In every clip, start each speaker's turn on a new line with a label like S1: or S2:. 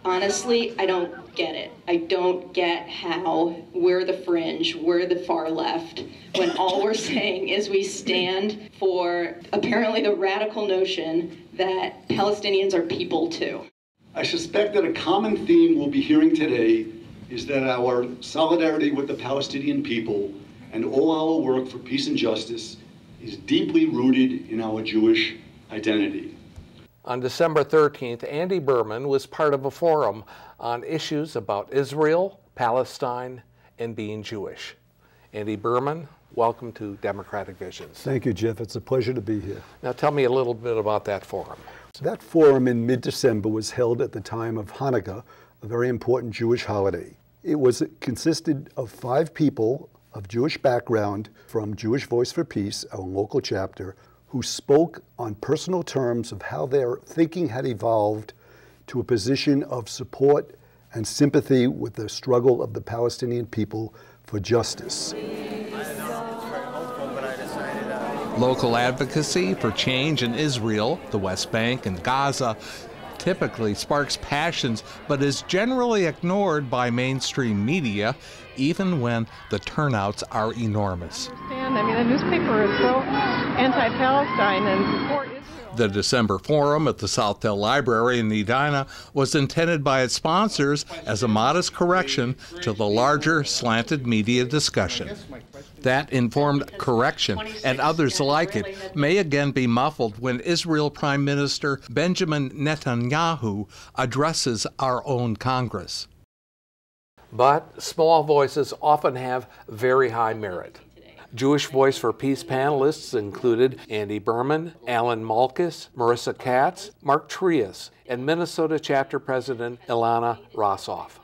S1: Honestly, I don't get it. I don't get how we're the fringe, we're the far left, when all we're saying is we stand for apparently the radical notion that Palestinians are people too.
S2: I suspect that a common theme we'll be hearing today is that our solidarity with the Palestinian people and all our work for peace and justice is deeply rooted in our Jewish identity.
S3: On December 13th, Andy Berman was part of a forum on issues about Israel, Palestine, and being Jewish. Andy Berman, welcome to Democratic Visions.
S4: Thank you, Jeff. It's a pleasure to be here.
S3: Now tell me a little bit about that forum.
S4: That forum in mid-December was held at the time of Hanukkah, a very important Jewish holiday. It consisted of 5 people of Jewish background from Jewish Voice for Peace, our local chapter, who spoke on personal terms of how their thinking had evolved to a position of support and sympathy with the struggle of the Palestinian people for justice.
S5: Local advocacy for change in Israel, the West Bank, and Gaza typically sparks passions, but is generally ignored by mainstream media, even when the turnouts are enormous.
S6: I mean, the newspaper is so anti-Palestine and support Israel.
S5: The December forum at the Southdale Library in Edina was intended by its sponsors as a modest correction to the larger slanted media discussion. That informed correction, and others like it, may again be muffled when Israel Prime Minister Benjamin Netanyahu addresses our own Congress.
S3: But small voices often have very high merit. Jewish Voice for Peace panelists included Andy Berman, Alan Malkus, Marissa Katz, Mark Trias, and Minnesota Chapter President Ilana Rossoff.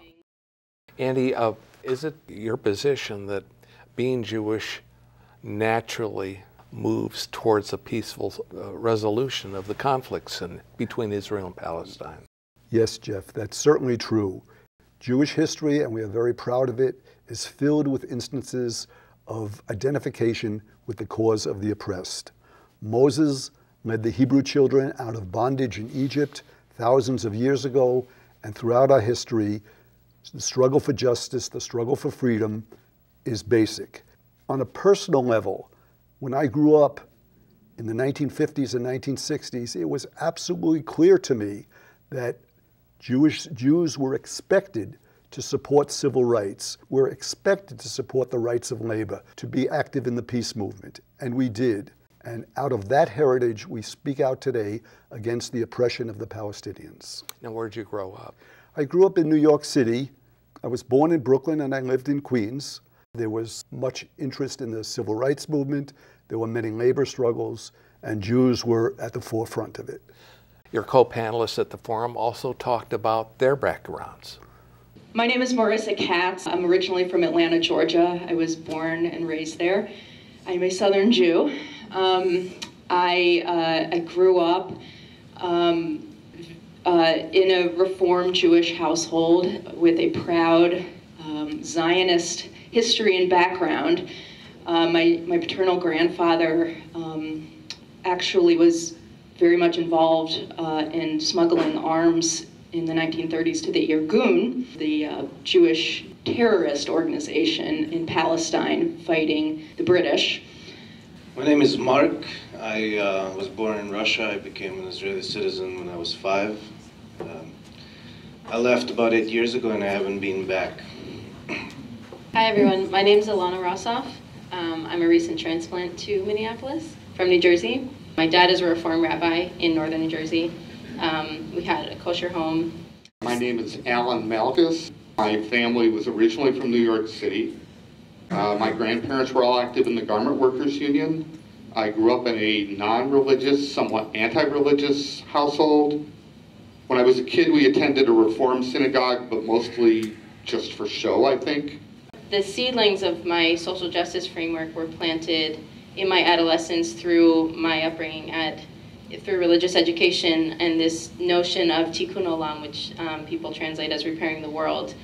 S3: Andy, is it your position that being Jewish naturally moves towards a peaceful resolution of the conflicts between Israel and Palestine?
S4: Yes, Jeff, that's certainly true. Jewish history, and we are very proud of it, is filled with instances of identification with the cause of the oppressed. Moses led the Hebrew children out of bondage in Egypt thousands of years ago, and throughout our history, the struggle for justice, the struggle for freedom is basic. On a personal level, when I grew up in the 1950s and 1960s, it was absolutely clear to me that Jews were expected to support civil rights. We're expected to support the rights of labor, to be active in the peace movement, and we did. And out of that heritage, we speak out today against the oppression of the Palestinians.
S3: Now, where'd you grow up?
S4: I grew up in New York City. I was born in Brooklyn and I lived in Queens. There was much interest in the civil rights movement. There were many labor struggles, and Jews were at the forefront of it.
S3: Your co-panelists at the forum also talked about their backgrounds.
S1: My name is Marissa Katz. I'm originally from Atlanta, Georgia. I was born and raised there. I'm a Southern Jew. I grew up in a Reform Jewish household with a proud Zionist history and background. My paternal grandfather actually was very much involved in smuggling arms in the 1930s to the Irgun, the Jewish terrorist organization in Palestine fighting the British.
S7: My name is Mark. I was born in Russia. I became an Israeli citizen when I was 5. I left about 8 years ago and I haven't been back.
S8: Hi everyone, my name is Ilana Rossoff. I'm a recent transplant to Minneapolis from New Jersey. My dad is a Reform rabbi in northern New Jersey. We had a kosher home.
S9: My name is Alan Malkus. My family was originally from New York City. My grandparents were all active in the Garment Workers Union. I grew up in a non-religious, somewhat anti-religious household. When I was a kid, we attended a Reform synagogue, but mostly just for show, I think.
S8: The seedlings of my social justice framework were planted in my adolescence through my upbringing through religious education, and this notion of tikkun olam, which people translate as repairing the world,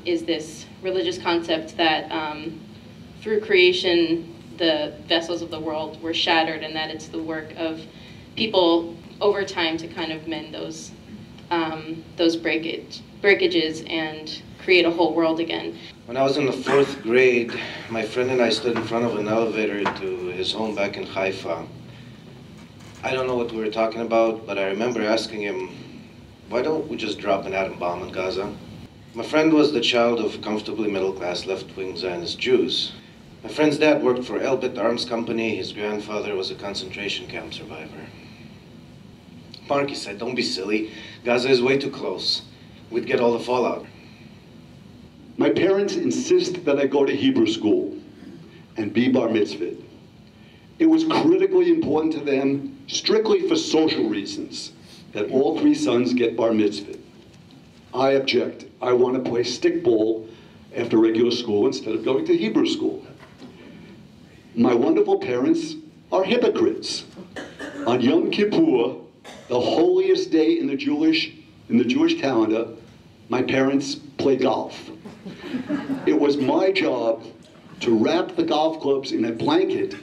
S8: is this religious concept that through creation the vessels of the world were shattered, and that it's the work of people over time to kind of mend those breakages and create a whole world again.
S7: When I was in the 4th grade, my friend and I stood in front of an elevator to his home back in Haifa. I don't know what we were talking about, but I remember asking him, why don't we just drop an atom bomb in Gaza? My friend was the child of comfortably middle-class left-wing Zionist Jews. My friend's dad worked for Elbit Arms Company. His grandfather was a concentration camp survivor. Mark, he said, don't be silly. Gaza is way too close. We'd get all the fallout.
S2: My parents insist that I go to Hebrew school and be bar mitzvahed. It was critically important to them, strictly for social reasons, that all 3 sons get bar mitzvahed. I object. I want to play stickball after regular school instead of going to Hebrew school. My wonderful parents are hypocrites. On Yom Kippur, the holiest day in the Jewish calendar, my parents play golf. It was my job to wrap the golf clubs in a blanket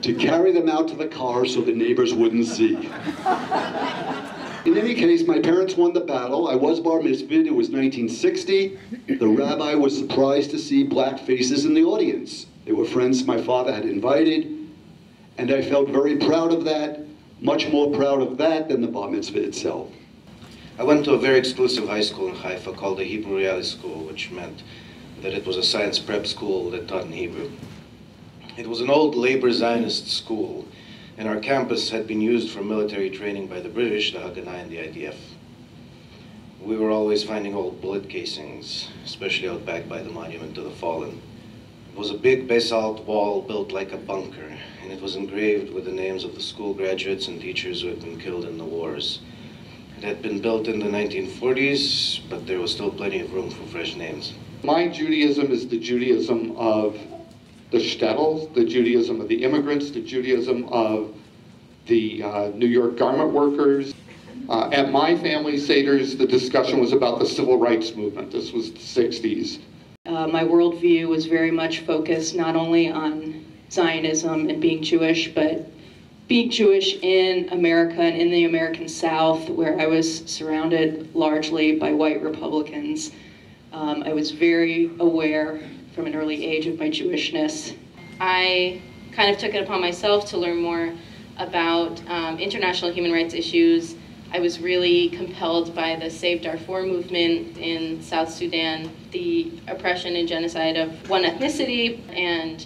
S2: to carry them out to the car so the neighbors wouldn't see. In any case, my parents won the battle. I was bar mitzvahed. It was 1960. The rabbi was surprised to see black faces in the audience. They were friends my father had invited, and I felt very proud of that, much more proud of that than the bar mitzvah itself.
S7: I went to a very exclusive high school in Haifa called the Hebrew Reality School, which meant that it was a science prep school that taught in Hebrew. It was an old labor Zionist school, and our campus had been used for military training by the British, the Haganah, and the IDF. We were always finding old bullet casings, especially out back by the Monument to the Fallen. It was a big basalt wall built like a bunker, and it was engraved with the names of the school graduates and teachers who had been killed in the wars. It had been built in the 1940s, but there was still plenty of room for fresh names.
S9: My Judaism is the Judaism of the shtetl, the Judaism of the immigrants, the Judaism of the New York garment workers. At my family Seder's, the discussion was about the civil rights movement. This was the 60s.
S1: My worldview was very much focused not only on Zionism and being Jewish, but being Jewish in America and in the American South, where I was surrounded largely by white Republicans. I was very aware from an early age of my Jewishness.
S8: I kind of took it upon myself to learn more about international human rights issues. I was really compelled by the Save Darfur movement in South Sudan, the oppression and genocide of one ethnicity, and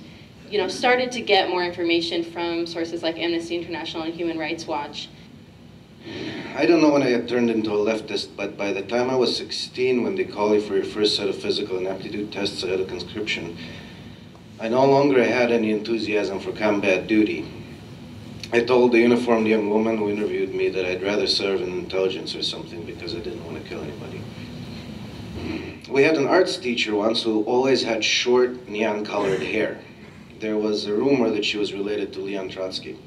S8: started to get more information from sources like Amnesty International and Human Rights Watch.
S7: I don't know when I had turned into a leftist, but by the time I was 16, when they call you for your first set of physical and aptitude tests ahead of conscription, I no longer had any enthusiasm for combat duty. I told the uniformed young woman who interviewed me that I'd rather serve in intelligence or something because I didn't want to kill anybody. We had an arts teacher once who always had short, neon-colored hair. There was a rumor that she was related to Leon Trotsky.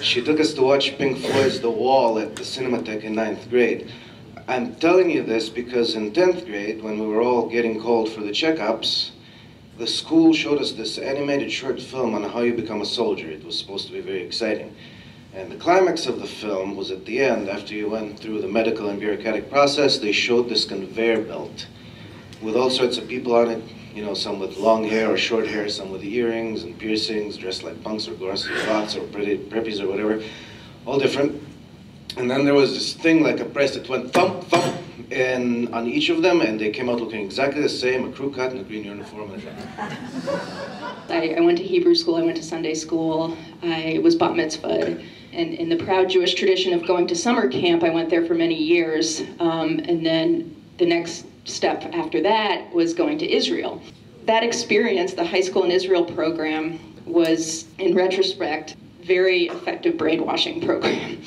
S7: She took us to watch Pink Floyd's The Wall at the Cinematheque in 9th grade. I'm telling you this because in 10th grade, when we were all getting called for the checkups, the school showed us this animated short film on how you become a soldier. It was supposed to be very exciting. And the climax of the film was at the end, after you went through the medical and bureaucratic process, they showed this conveyor belt with all sorts of people on it, some with long hair or short hair, some with earrings and piercings, dressed like punks or goths or preppies or whatever, all different. And then there was this thing like a press that went thump, thump, and on each of them, and they came out looking exactly the same, a crew cut and a green uniform.
S1: I went to Hebrew school, I went to Sunday school, I was bat mitzvahed. And in the proud Jewish tradition of going to summer camp, I went there for many years. And then the next step after that was going to Israel. That experience, the high school in Israel program, was, in retrospect, very effective brainwashing program.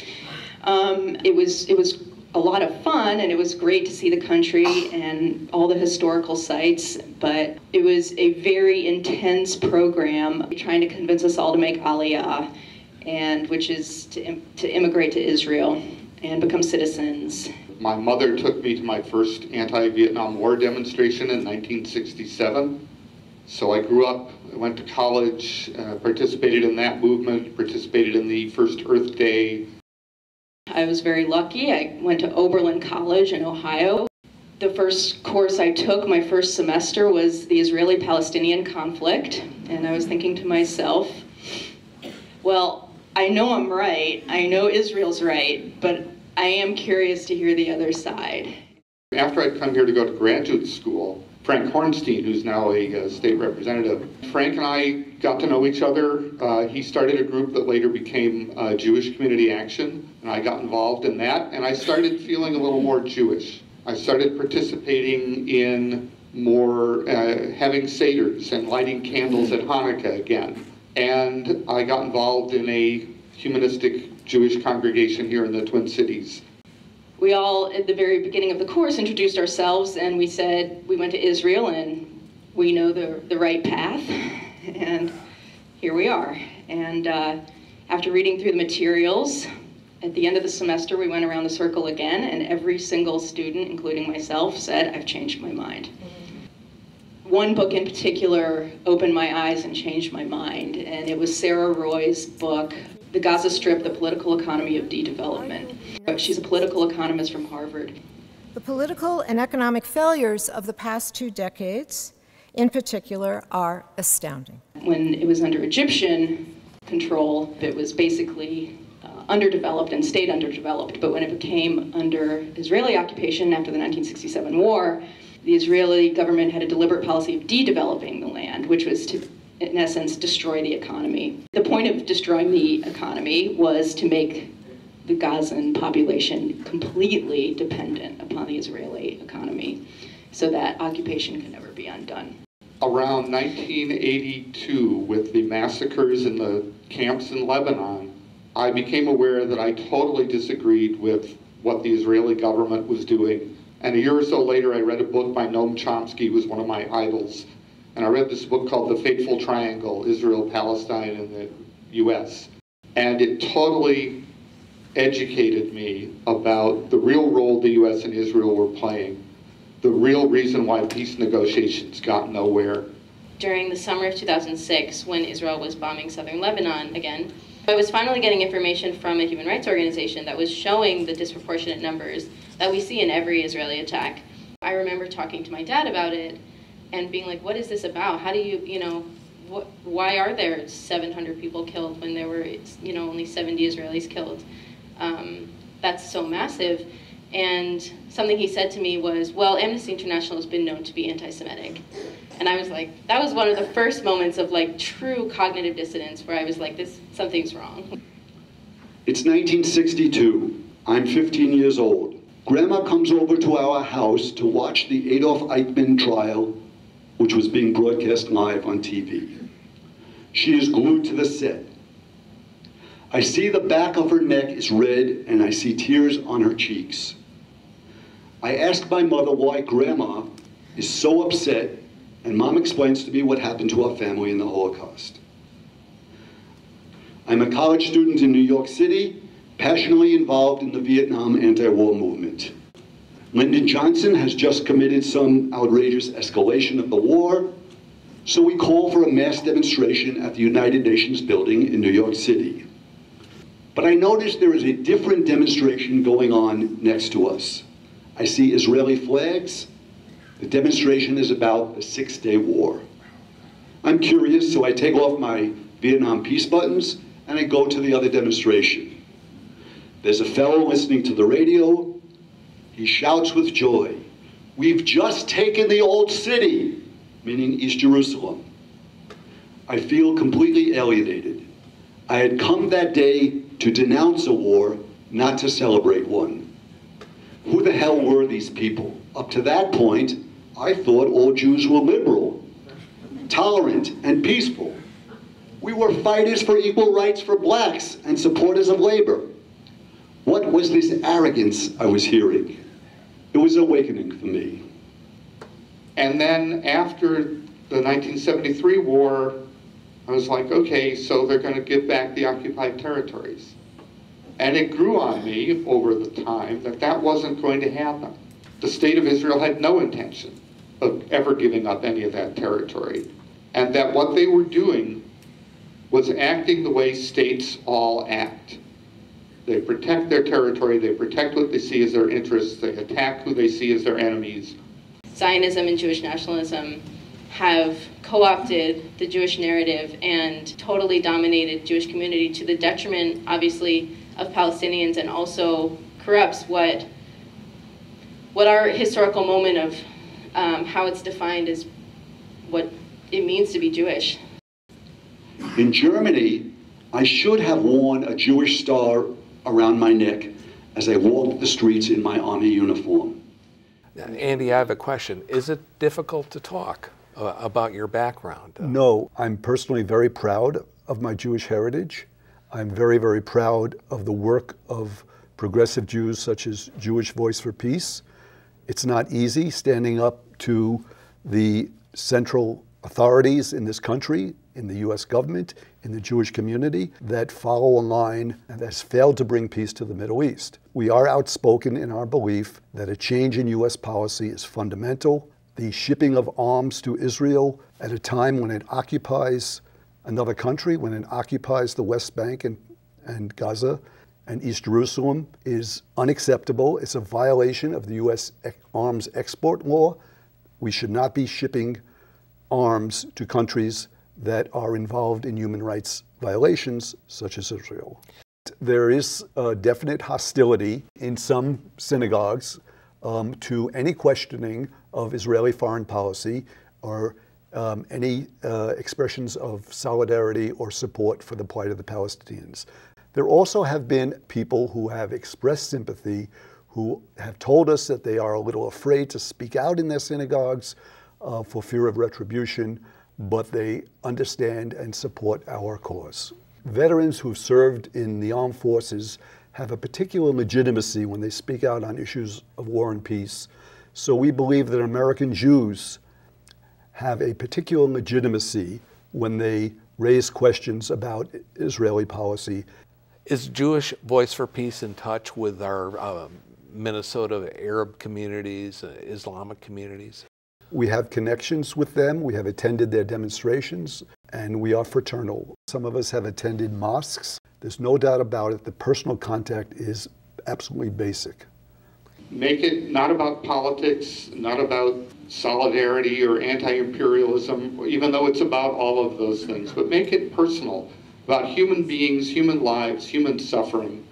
S1: It was a lot of fun, and it was great to see the country and all the historical sites, but it was a very intense program trying to convince us all to make Aliyah, and which is to immigrate to Israel and become citizens.
S9: My mother took me to my first anti-Vietnam War demonstration in 1967. So I grew up, I went to college, participated in that movement, participated in the Earth Day.
S1: I was very lucky. I went to Oberlin College in Ohio. The first course I took, my first semester, was the Israeli-Palestinian conflict. And I was thinking to myself, well, I know I'm right. I know Israel's right, but I am curious to hear the other side.
S9: After I'd come here to go to graduate school, Frank Hornstein, who's now a state representative, Frank and I got to know each other. He started a group that later became Jewish Community Action, and I got involved in that, and I started feeling a little more Jewish. I started participating in more having seders and lighting candles at Hanukkah again. And I got involved in a humanistic Jewish congregation here in the Twin Cities.
S1: We all, at the very beginning of the course, introduced ourselves, and we said we went to Israel and we know the right path, and here we are. And after reading through the materials, at the end of the semester, we went around the circle again, and every single student, including myself, said, I've changed my mind. One book in particular opened my eyes and changed my mind, and it was Sarah Roy's book, The Gaza Strip, The Political Economy of De-Development. She's a political economist from Harvard.
S10: The political and economic failures of the past 2 decades, in particular, are astounding.
S1: When it was under Egyptian control, it was basically underdeveloped and stayed underdeveloped, but when it became under Israeli occupation after the 1967 war, the Israeli government had a deliberate policy of de-developing the land, which was to, in essence, destroy the economy. The point of destroying the economy was to make the Gazan population completely dependent upon the Israeli economy so that occupation could never be undone.
S9: Around 1982, with the massacres in the camps in Lebanon, I became aware that I totally disagreed with what the Israeli government was doing. And a year or so later, I read a book by Noam Chomsky, who was one of my idols. And I read this book called The Fateful Triangle, Israel, Palestine, and the US. And it totally educated me about the real role the US and Israel were playing, the real reason why peace negotiations got nowhere.
S8: During the summer of 2006, when Israel was bombing southern Lebanon again, I was finally getting information from a human rights organization that was showing the disproportionate numbers that we see in every Israeli attack. I remember talking to my dad about it and being like, what is this about? How do you, why are there 700 people killed when there were, only 70 Israelis killed? That's so massive. And something he said to me was, well, Amnesty International has been known to be anti-Semitic. And I was like, that was one of the first moments of like true cognitive dissonance where I was like, something's wrong.
S2: It's 1962. I'm 15 years old. Grandma comes over to our house to watch the Adolf Eichmann trial, which was being broadcast live on TV. She is glued to the set. I see the back of her neck is red, and I see tears on her cheeks. I ask my mother why Grandma is so upset, and Mom explains to me what happened to our family in the Holocaust. I'm a college student in New York City, passionately involved in the Vietnam anti-war movement. Lyndon Johnson has just committed some outrageous escalation of the war, so we call for a mass demonstration at the United Nations building in New York City. But I notice there is a different demonstration going on next to us. I see Israeli flags. The demonstration is about the Six-Day War. I'm curious, so I take off my Vietnam peace buttons and I go to the other demonstration. There's a fellow listening to the radio. He shouts with joy, "We've just taken the old city," meaning East Jerusalem. I feel completely alienated. I had come that day to denounce a war, not to celebrate one. Who the hell were these people? Up to that point, I thought all Jews were liberal, tolerant, and peaceful. We were fighters for equal rights for blacks and supporters of labor. What was this arrogance I was hearing? It was awakening for me.
S9: And then after the 1973 war, I was like, okay, so they're going to give back the occupied territories. And it grew on me over the time that that wasn't going to happen. The state of Israel had no intention of ever giving up any of that territory. And that what they were doing was acting the way states all act. They protect their territory, they protect what they see as their interests, they attack who they see as their enemies.
S8: Zionism and Jewish nationalism have co-opted the Jewish narrative and totally dominated Jewish community to the detriment, obviously, of Palestinians, and also corrupts what our historical moment of how it's defined as what it means to be Jewish.
S2: In Germany, I should have worn a Jewish star around my neck as I walked the streets in my army uniform.
S3: Andy, I have a question. Is it difficult to talk about your background?
S4: No, I'm personally very proud of my Jewish heritage. I'm very, very proud of the work of progressive Jews such as Jewish Voice for Peace. It's not easy standing up to the central authorities in this country, in the US government, in the Jewish community, that follow a line that has failed to bring peace to the Middle East. We are outspoken in our belief that a change in US policy is fundamental. The shipping of arms to Israel at a time when it occupies another country, when it occupies the West Bank and Gaza and East Jerusalem, is unacceptable. It's a violation of the US arms export law. We should not be shipping arms to countries that are involved in human rights violations, such as Israel. There is a definite hostility in some synagogues to any questioning of Israeli foreign policy or any expressions of solidarity or support for the plight of the Palestinians. There also have been people who have expressed sympathy, who have told us that they are a little afraid to speak out in their synagogues for fear of retribution, but they understand and support our cause. Veterans who've served in the armed forces have a particular legitimacy when they speak out on issues of war and peace. So we believe that American Jews have a particular legitimacy when they raise questions about Israeli policy.
S3: Is Jewish Voice for Peace in touch with our Minnesota Arab communities, Islamic communities?
S4: We have connections with them. We have attended their demonstrations, and we are fraternal. Some of us have attended mosques. There's no doubt about it. The personal contact is absolutely basic.
S9: Make it not about politics, not about solidarity or anti-imperialism, even though it's about all of those things, but make it personal, about human beings, human lives, human suffering,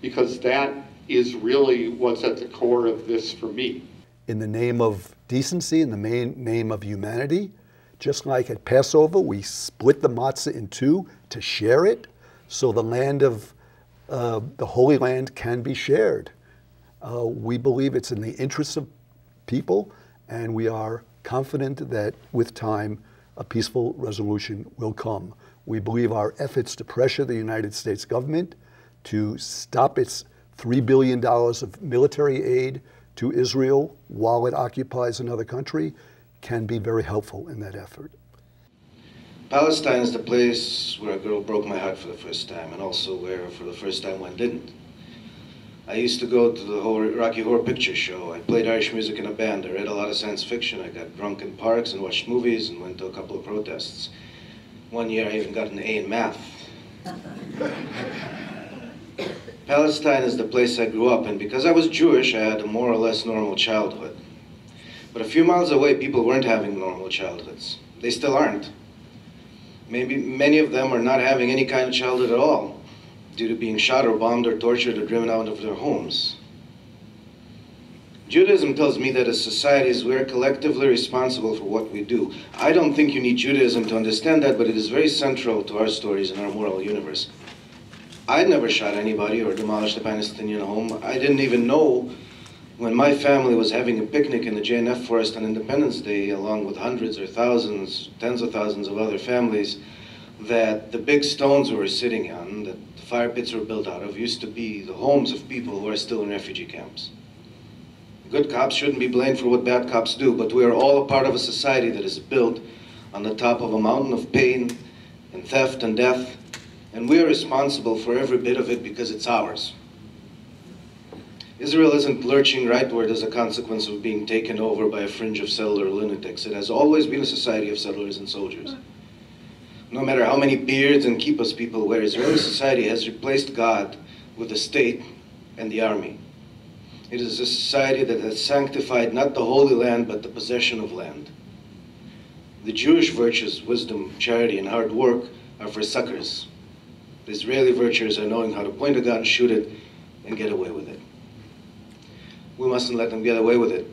S9: because that is really what's at the core of this for me.
S4: In the name of decency, in the name of humanity, just like at Passover, we split the matzah in two to share it, so the land of the Holy Land can be shared. We believe it's in the interests of people, and we are confident that with time, a peaceful resolution will come. We believe our efforts to pressure the United States government to stop its $3 billion of military aid to Israel while it occupies another country can be very helpful in that effort.
S7: Palestine is the place where a girl broke my heart for the first time, and also where for the first time one didn't. I used to go to the Rocky Horror Picture Show. I played Irish music in a band. I read a lot of science fiction. I got drunk in parks and watched movies and went to a couple of protests. One year I even got an A in math. Palestine is the place I grew up in. Because I was Jewish, I had a more or less normal childhood. But a few miles away, people weren't having normal childhoods. They still aren't. Maybe many of them are not having any kind of childhood at all, due to being shot or bombed or tortured or driven out of their homes. Judaism tells me that as societies, we're collectively responsible for what we do. I don't think you need Judaism to understand that, but it is very central to our stories and our moral universe. I never shot anybody or demolished a Palestinian home. I didn't even know when my family was having a picnic in the JNF forest on Independence Day, along with hundreds or thousands, tens of thousands of other families, that the big stones we were sitting on, that the fire pits were built out of, used to be the homes of people who are still in refugee camps. Good cops shouldn't be blamed for what bad cops do, but we are all a part of a society that is built on the top of a mountain of pain and theft and death, and we are responsible for every bit of it because it's ours. Israel isn't lurching rightward as a consequence of being taken over by a fringe of settler lunatics. It has always been a society of settlers and soldiers. No matter how many beards and kippahs people wear, Israeli society has replaced God with the state and the army. It is a society that has sanctified not the Holy Land, but the possession of land. The Jewish virtues, wisdom, charity, and hard work are for suckers. The Israeli virtues are knowing how to point a gun, shoot it, and get away with it. We mustn't let them get away with it.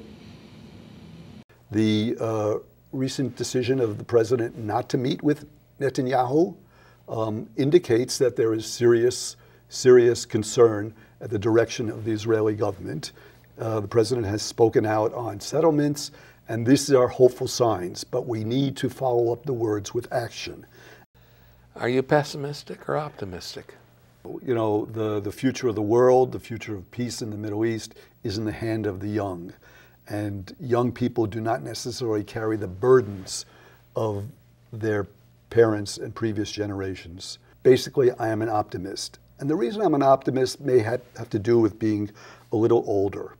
S4: The recent decision of the president not to meet with Netanyahu indicates that there is serious concern at the direction of the Israeli government. The president has spoken out on settlements, and these are hopeful signs, but we need to follow up the words with action.
S3: Are you pessimistic or optimistic?
S4: You know, the future of the world, the future of peace in the Middle East is in the hand of the young. And young people do not necessarily carry the burdens of their parents and previous generations. Basically, I am an optimist. And the reason I'm an optimist may have to do with being a little older.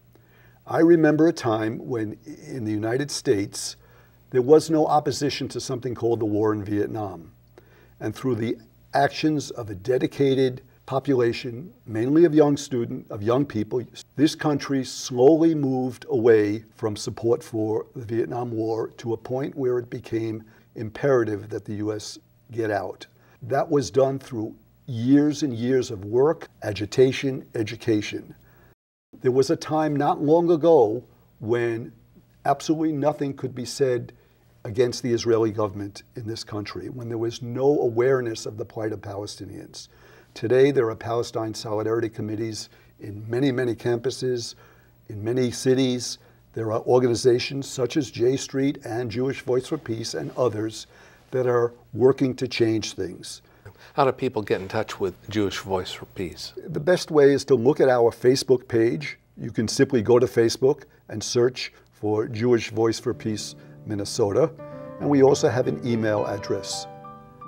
S4: I remember a time when in the United States, there was no opposition to something called the war in Vietnam. And through the actions of a dedicated population, mainly of young people, this country slowly moved away from support for the Vietnam War to a point where it became imperative that the U.S. get out. That was done through years and years of work, agitation, education. There was a time not long ago when absolutely nothing could be said against the Israeli government in this country, when there was no awareness of the plight of Palestinians. Today, there are Palestine Solidarity Committees in many, many campuses, in many cities. There are organizations such as J Street and Jewish Voice for Peace and others that are working to change things.
S3: How do people get in touch with Jewish Voice for Peace?
S4: The best way is to look at our Facebook page. You can simply go to Facebook and search for Jewish Voice for Peace Minnesota. And we also have an email address,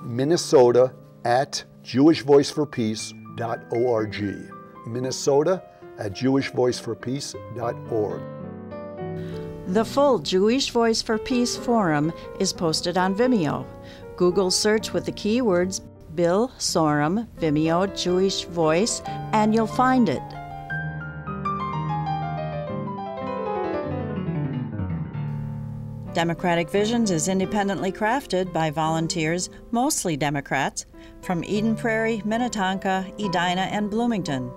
S4: minnesota@jewishvoiceforpeace.org. minnesota@jewishvoiceforpeace.org.
S11: The full Jewish Voice for Peace forum is posted on Vimeo. Google search with the keywords Bill Sorum, Vimeo, Jewish Voice, and you'll find it. Democratic Visions is independently crafted by volunteers, mostly Democrats, from Eden Prairie, Minnetonka, Edina, and Bloomington.